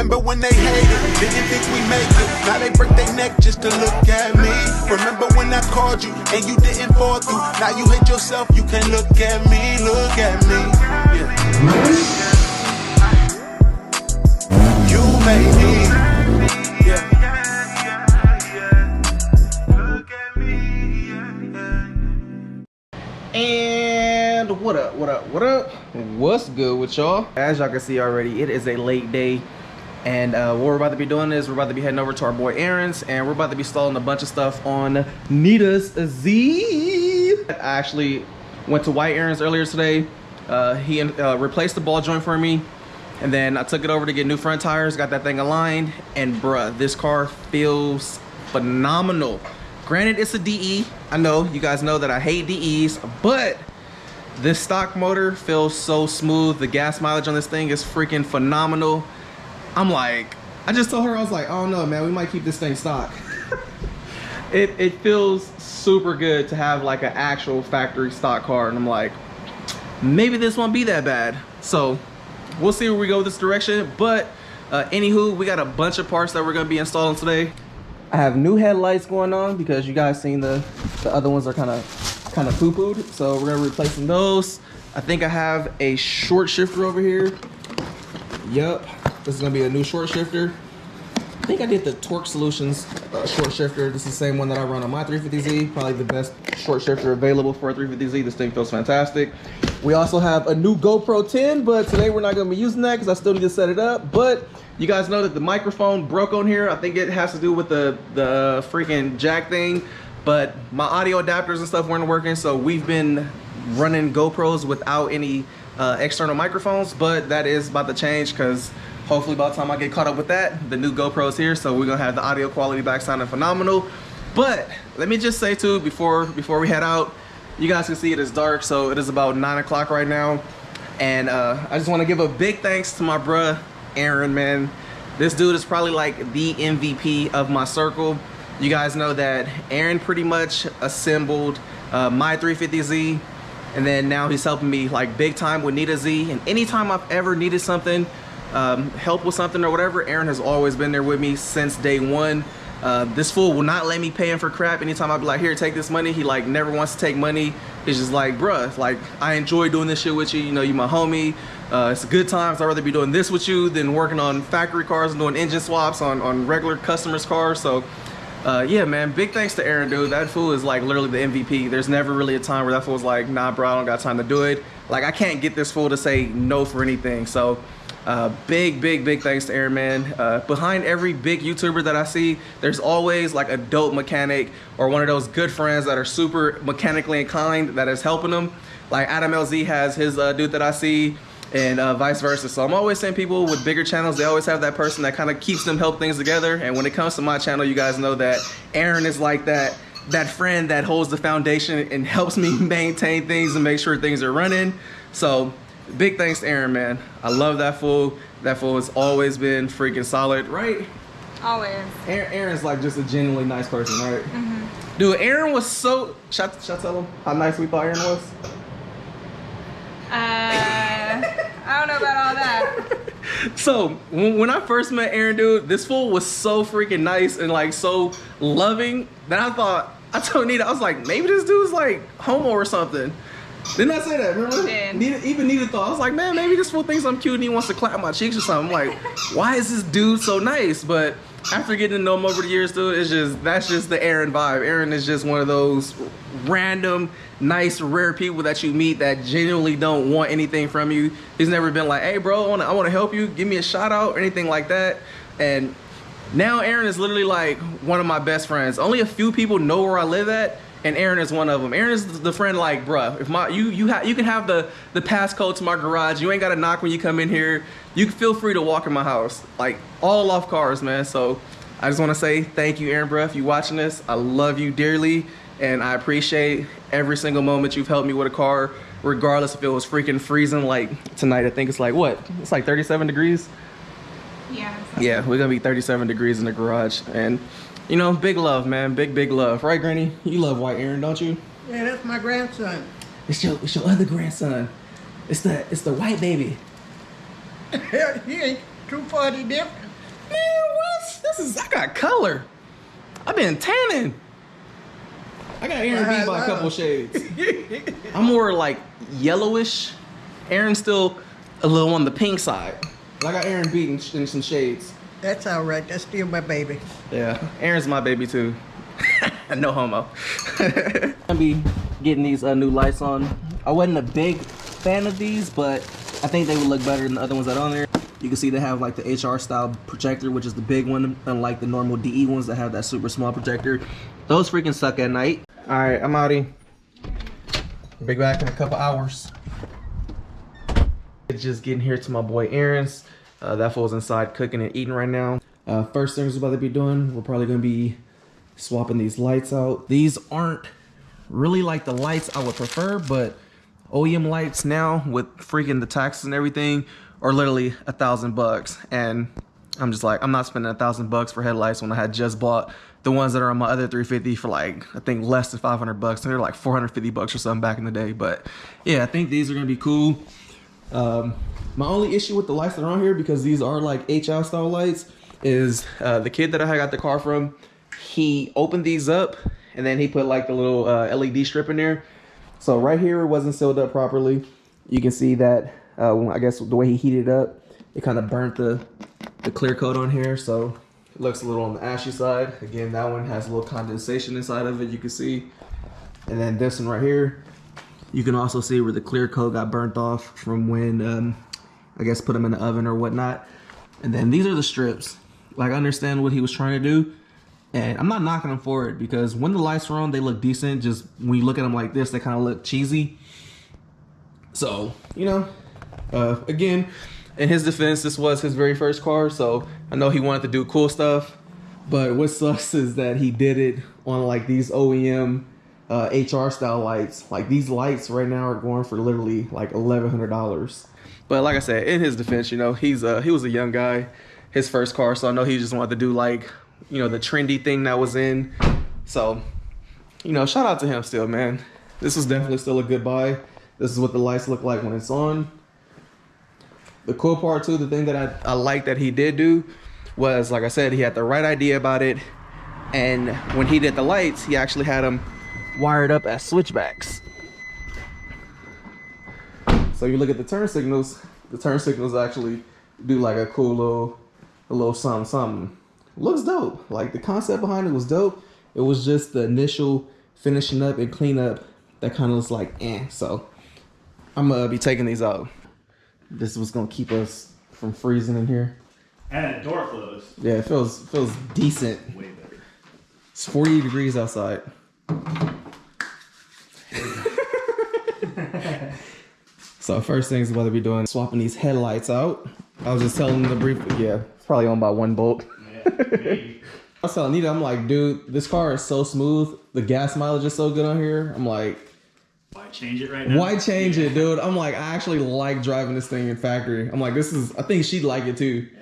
Remember when they hated, didn't think we make it. Now they break their neck just to look at me. Remember when I called you and you didn't fall through. Now you hate yourself, you can't look at me, look at me. Yeah. You made me. Yeah. And what up, what up, what up? What's good with y'all? As y'all can see already, it is a late day. And what we're about to be doing is we're about to be heading over to our boy Aaron's, and we're about to be installing a bunch of stuff on Nita's Z. I actually went to White Aaron's earlier today. He replaced the ball joint for me, and then I took it over to get new front tires, got that thing aligned, and bruh, this car feels phenomenal. Granted, it's a DE. I know you guys know that I hate DEs, but this stock motor feels so smooth. The gas mileage on this thing is freaking phenomenal. I'm like, I just told her, I was like, oh no, man, we might keep this thing stock. It feels super good to have like an actual factory stock car, and I'm like, maybe this won't be that bad. So we'll see where we go with this direction. But anywho, we got a bunch of parts that we're gonna be installing today. I have new headlights going on because you guys seen the other ones are kind of poo-pooed, so we're gonna replace those. I think I have a short shifter over here. Yup. This is gonna be a new short shifter. I think I did the Torque Solutions short shifter. This is the same one that I run on my 350Z. Probably the best short shifter available for a 350Z. This thing feels fantastic. We also have a new GoPro 10, but today we're not gonna be using that because I still need to set it up. But you guys know that the microphone broke on here. I think it has to do with the freaking jack thing. But my audio adapters and stuff weren't working, so we've been running GoPros without any external microphones. But that is about to change because hopefully by the time I get caught up with that, the new GoPro's here, so we're gonna have the audio quality back sounding phenomenal. But let me just say too, before we head out, you guys can see it is dark, so it is about 9 o'clock right now. And I just wanna give a big thanks to my bruh, Aaron, man. This dude is probably like the MVP of my circle. You guys know that Aaron pretty much assembled my 350Z, and then now he's helping me like big time with Nita Z. And anytime I've ever needed something, help with something or whatever, Aaron has always been there with me since day one. This fool will not let me pay him for crap. Anytime I be like, here, take this money, he like never wants to take money. He's just like, bruh, like I enjoy doing this shit with you. You know, you my homie. It's a good time. So I'd rather be doing this with you than working on factory cars and doing engine swaps on regular customers' cars. So yeah, man, big thanks to Aaron, dude. That fool is like literally the MVP. There's never really a time where that fool's like, nah, bro, I don't got time to do it. Like I can't get this fool to say no for anything. So big thanks to Aaron, man. Behind every big YouTuber that I see, there's always like a dope mechanic or one of those good friends that are super mechanically inclined that is helping them. Like Adam LZ has his dude that I see, and vice versa. So I'm always saying people with bigger channels, they always have that person that kind of keeps them help things together. And when it comes to my channel, you guys know that Aaron is like that friend that holds the foundation and helps me maintain things and make sure things are running. So big thanks to Aaron, man. I love that fool. That fool has always been freaking solid, right? Always. Aaron's like just a genuinely nice person, right? Mm-hmm. Dude, Aaron was so... Should I tell him how nice we thought Aaron was? I don't know about all that. So when I first met Aaron, dude, this fool was so freaking nice and like so loving that I told Nita, I was like, maybe this dude's like homo or something. Didn't I say that? Remember? Nita thought, I was like, man, maybe this fool thinks I'm cute and he wants to clap my cheeks or something. I'm like, why is this dude so nice? But after getting to know him over the years, dude, that's just the Aaron vibe. Aaron is just one of those random, nice, rare people that you meet that genuinely don't want anything from you. He's never been like, hey bro, I want to help you, give me a shout out or anything like that. And now Aaron is literally like one of my best friends. Only a few people know where I live at, and Aaron is one of them. Aaron is the friend like, bruh, if you can have the passcode to my garage. You ain't gotta knock when you come in here. You can feel free to walk in my house. Like all off cars, man. So I just want to say thank you, Aaron, bruh. If you watching this, I love you dearly, and I appreciate every single moment you've helped me with a car, regardless if it was freaking freezing like tonight. I think it's like what? It's like 37 degrees. Yeah, we're gonna be 37 degrees in the garage, and you know, big love, man, big love, right, Granny? You love White Aaron, don't you? Yeah, that's my grandson. It's your other grandson. It's the white baby. He ain't too far different. I got color. I've been tanning. I got Aaron beat by a couple shades. I'm more like yellowish. Aaron's still a little on the pink side. But I got Aaron beat in some shades. That's all right. That's still my baby. Yeah, Aaron's my baby too. No homo. I'll be getting these new lights on. I wasn't a big fan of these, but I think they would look better than the other ones that are on there. You can see they have like the HR style projector, which is the big one, unlike the normal DE ones that have that super small projector. Those freaking suck at night. All right, I'm outie. Be back in a couple hours. Just getting here to my boy Aaron's. That fool's inside cooking and eating right now. First things we're about to be doing, we're probably gonna be swapping these lights out. These aren't really like the lights I would prefer, but OEM lights now with freaking the taxes and everything are literally $1,000. And I'm just like, I'm not spending $1,000 for headlights when I had just bought the ones that are on my other 350 for like, I think less than $500. And they're like $450 or something back in the day. But yeah, I think these are gonna be cool. My only issue with the lights that are on here, because these are like HL style lights, is the kid that I got the car from, he opened these up and then he put like the little LED strip in there. So right here it wasn't sealed up properly. You can see that I guess the way he heated it up, it kind of burnt the clear coat on here. So it looks a little on the ashy side. Again, that one has a little condensation inside of it, you can see. And then this one right here, you can also see where the clear coat got burnt off from when I guess put them in the oven or whatnot. And then these are the strips. Like, I understand what he was trying to do, and I'm not knocking him for it, because when the lights are on, they look decent. Just when you look at them like this, they kind of look cheesy. So, you know, again, in his defense, this was his very first car, so I know he wanted to do cool stuff. But what sucks is that he did it on like these OEM HR style lights. Like, these lights right now are going for literally like $1,100. But like I said, in his defense, you know, he was a young guy, his first car, so I know he just wanted to do like, you know, the trendy thing that was in. So, you know, shout out to him still, man. This was definitely still a good buy. This is what the lights look like when it's on. The cool part too, the thing that I like that he did do was, like I said, he had the right idea about it. And when he did the lights, he actually had them wired up as switchbacks. So you look at the turn signals actually do like a cool little something. Looks dope. Like, the concept behind it was dope. It was just the initial finishing up and cleanup that kind of was like, eh. So I'm gonna be taking these out. This is what's gonna keep us from freezing in here. And the door closed. Yeah, it feels decent. Way better. It's 40 degrees outside. So first things we're about to be doing, swapping these headlights out. I was just telling them it's probably on by one bolt. Yeah, maybe. I was telling Nita, I'm like, dude, this car is so smooth. The gas mileage is so good on here. I'm like, Why change it right now? why change it, dude? I'm like, I actually like driving this thing in factory. I'm like, I think she'd like it too. Yeah.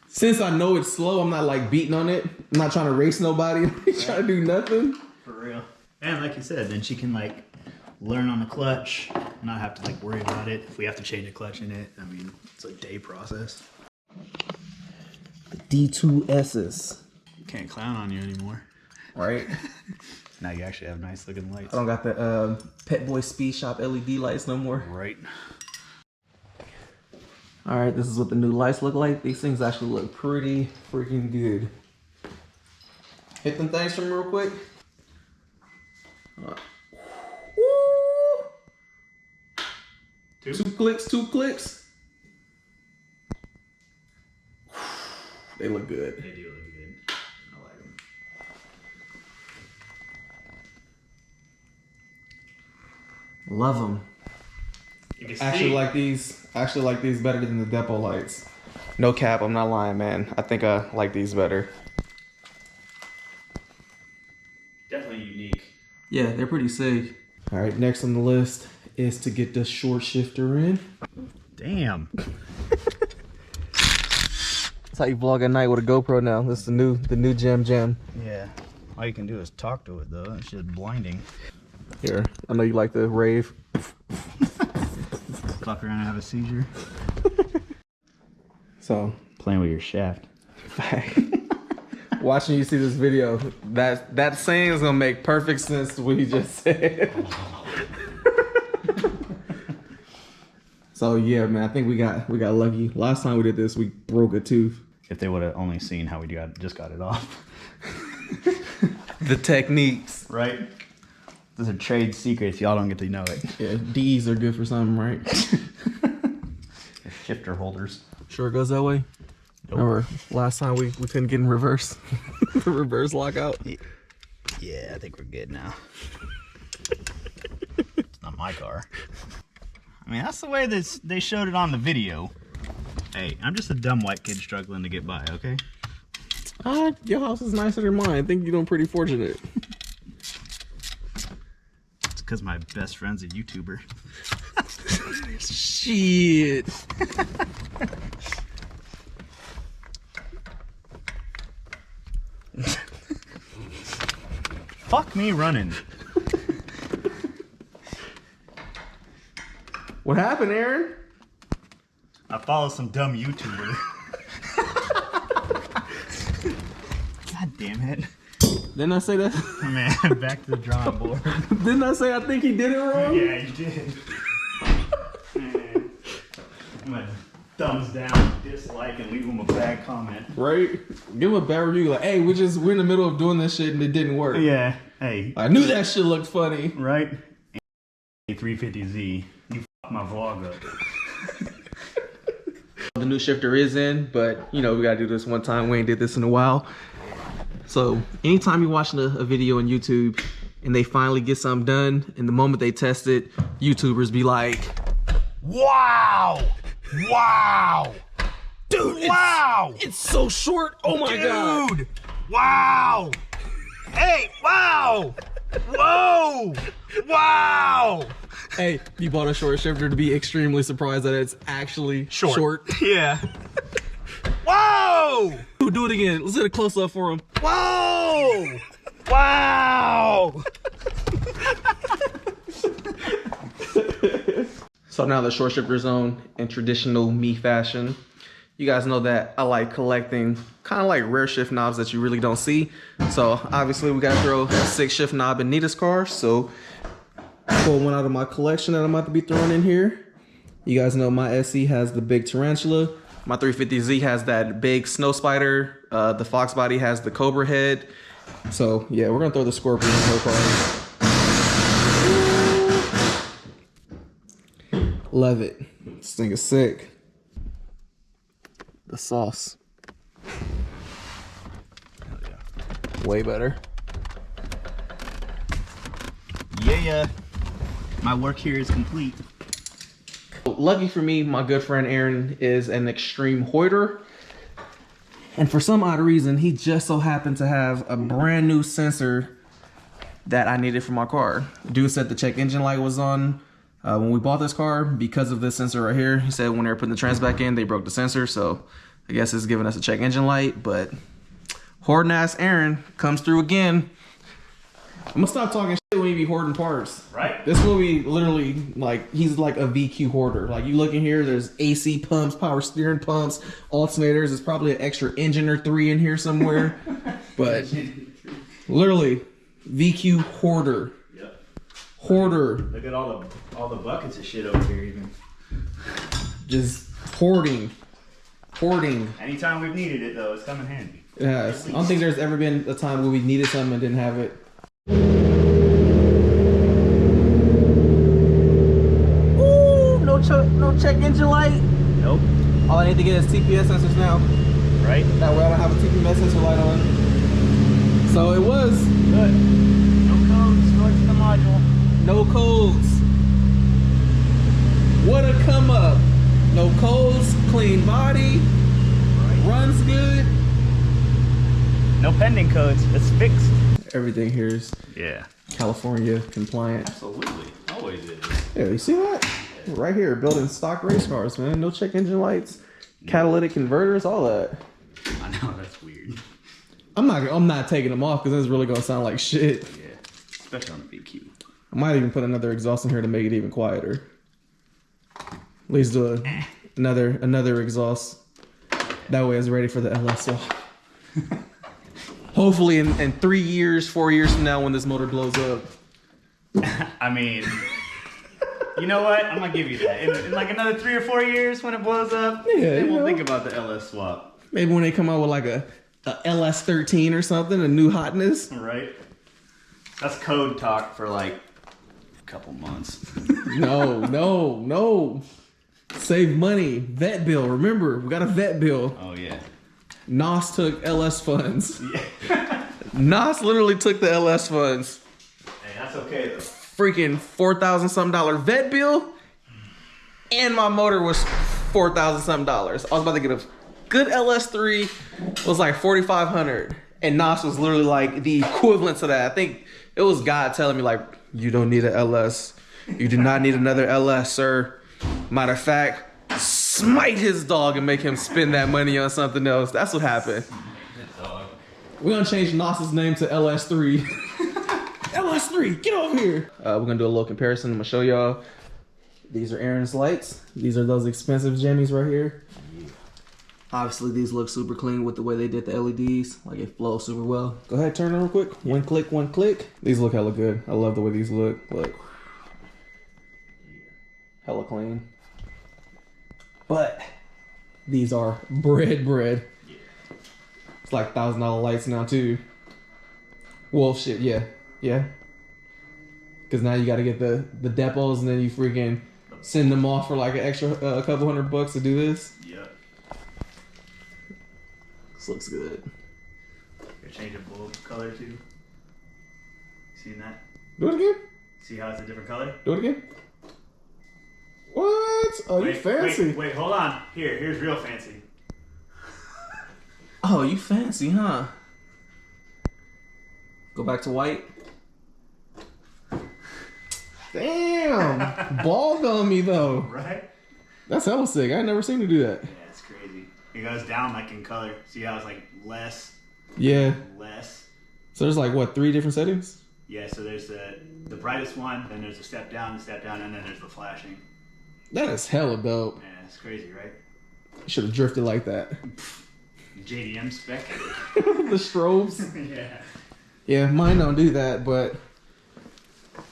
Since I know it's slow, I'm not like beating on it. I'm not trying to race nobody. Trying to do nothing. For real. And like you said, then she can like learn on the clutch, not have to like worry about it. If we have to change a clutch in it, I mean, it's a day process. D2Ss. Can't clown on you anymore. Right? Now you actually have nice looking lights. I don't got the Pet Boy Speed Shop LED lights no more. Right. All right, this is what the new lights look like. These things actually look pretty freaking good. Hit them things for me real quick. Woo! Two clicks. They look good. They do look good. I like them. Love them. You can Actually see. like these better than the depot lights. No cap, I'm not lying, man. I think I like these better. Definitely unique. Yeah, they're pretty sick. All right, next on the list is to get the short shifter in. Damn. That's how you vlog at night with a GoPro now. This is the new Jam. Yeah. All you can do is talk to it though. That shit's blinding. Here, I know you like the rave. Fuck around and have a seizure. So, Playing with your shaft. watching you see this video, that saying is gonna make perfect sense to what he just said. So yeah, man, I think we got lucky. Last time we did this, we broke a tooth. If they would have only seen how we just got it off. The techniques. Right? Those are trade secrets. Y'all don't get to know it. Yeah, D's are good for something, right? Shifter holders. Sure it goes that way? Nope. Remember last time we couldn't get in reverse? The reverse lockout? Yeah, I think we're good now. It's not my car. I mean, that's the way they showed it on the video. Hey, I'm just a dumb white kid struggling to get by, okay? Your house is nicer than mine. I think you're doing pretty fortunate. It's because my best friend's a YouTuber. Shit. Fuck me running. What happened, Aaron? I follow some dumb YouTuber. God damn it. Didn't I say that? Man, back to the drawing board. Didn't I say I think he did it wrong? Yeah, you did. Man. I'm gonna thumbs down, dislike, and leave him a bad comment. Right? Give him a bad review. Like, hey, we're in the middle of doing this shit and it didn't work. Yeah, hey. I knew that shit looked funny. Right? A350Z, you fucked my vlog up. The new shifter is in, but you know, we gotta do this one time. We ain't did this in a while. So anytime you're watching a video on YouTube and they finally get something done, and the moment they test it, YouTubers be like, wow, wow, dude, wow, it's so short. Oh my god, Dude, wow, hey, wow, whoa, wow. Hey, you bought a short shifter to be extremely surprised that it's actually short. Yeah. Whoa! Do it again. Let's get a close up for him. Whoa! Wow! So now the short shifter zone in traditional me fashion. You guys know that I like collecting kind of like rare shift knobs that you really don't see. So obviously we gotta throw a 6 shift knob in Nita's car. So pull one out of my collection that I'm about to be throwing in here. You guys know my SE has the big tarantula. My 350Z has that big snow spider. The Fox body has the cobra head. So yeah, we're gonna throw the scorpion in her car. Love it. This thing is sick. The sauce. Hell yeah. Way better. Yeah. My work here is complete. Lucky for me, my good friend Aaron is an extreme hoarder. And for some odd reason, he just so happened to have a brand new sensor that I needed for my car. Dude said the check engine light was on when we bought this car because of this sensor right here. He said when they were putting the trans back in, they broke the sensor. So I guess it's giving us a check engine light, but hoarding ass Aaron comes through again. I'm gonna stop talking shit when you be hoarding parts. Right. This will be literally like, he's like a VQ hoarder. Like you look in here, there's AC pumps, power steering pumps, alternators. There's probably an extra engine or 3 in here somewhere. But literally, VQ hoarder. Yep. Hoarder. Look at all the buckets of shit over here even. Just hoarding. Hoarding. Anytime we've needed it though, it's come in handy. It has. I don't think there's ever been a time where we needed something and didn't have it. Ooh, no check engine light. Nope. All I need to get is TPS sensors now. Right? That way I don't have a TPS sensor light on. So it was Good. No codes, storage the module. no codes. What a come up. No codes, clean body, runs good. No pending codes. It's fixed. Everything here is Yeah. California compliant. Absolutely. Always is. Yeah, you see that? Right here, building stock race cars, man. No check engine lights, catalytic converters, all that. I know, that's weird. I'm not taking them off because it's really gonna sound like shit. Yeah. Especially on the VQ. I might even put another exhaust in here to make it even quieter. At least do another exhaust. That way it's ready for the LSO. Hopefully in 3 years, 4 years from now when this motor blows up. I mean, you know what? I'm gonna give you that. In like another 3 or 4 years when it blows up, Yeah, then you we'll know. think about the LS swap. Maybe when they come out with like a LS13 or something, a new hotness. Right? That's code talk for like a couple months. No. Save money. Vet bill. Remember, we got a vet bill. Oh yeah. Nos took LS funds. Nos literally took the LS funds. Hey, that's okay though. Freaking $4,000 something vet bill, and my motor was $4,000 something. I was about to get a good LS3. It was like $4,500, and Nos was literally like the equivalent to that. I think it was God telling me like, you don't need an LS. You do not need another LS, sir. Matter of fact, smite his dog and make him spend that money on something else. That's what happened. We're gonna change Nos's name to LS3. LS3, get over here. We're gonna do a little comparison. I'm gonna show y'all. These are Aaron's lights. These are those expensive Jimmies right here. Obviously, these look super clean with the way they did the LEDs. Like, it flows super well. Go ahead, turn it real quick. One click, one click. These look hella good. I love the way these look. Look. Hella clean. But these are bread. It's like $1,000 lights now too. Well, shit, yeah. Because now you got to get the depots, and then you freaking send them off for like an extra a couple $100 to do this. Yep. This looks good. You're changing bulb color too. Seen that? Do it again. See how it's a different color? Do it again. What? Oh, you fancy. Wait, hold on. Here's real fancy. Oh, you fancy, huh? Go back to white. Damn. Ball on me though. Right? That's hella sick. I never seen you do that. Yeah, it's crazy. It goes down like in color. See how it's like less. Yeah. So there's like what, 3 different settings? Yeah, so there's the brightest one, then there's a step down, and then there's the flashing. That is hella dope. Yeah, it's crazy, right? You should have drifted like that. JDM spec. The strobes. Yeah. Yeah, mine don't do that, but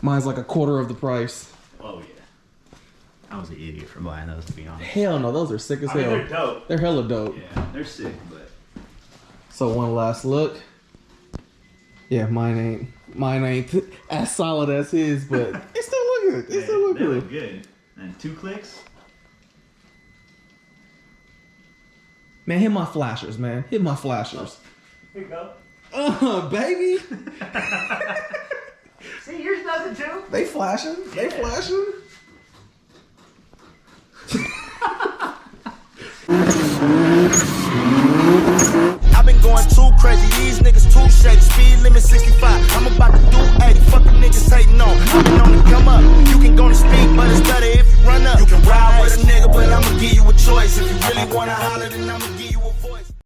mine's like a quarter of the price. Oh yeah. I was an idiot for buying those, to be honest. Hell no, those are sick as I mean, hell. they're dope. They're hella dope. Yeah, they're sick, but So one last look. Yeah, mine ain't as solid as his, but it still look good. It still look they good. look good. And 2 clicks. Man, hit my flashers, man. Hit my flashers. Here you go. Baby. See, yours does it too. They flashing. They flashing. I've been going too crazy. These niggas too shady. Speed limit 65. I'm about to do 80. Fuck a nigga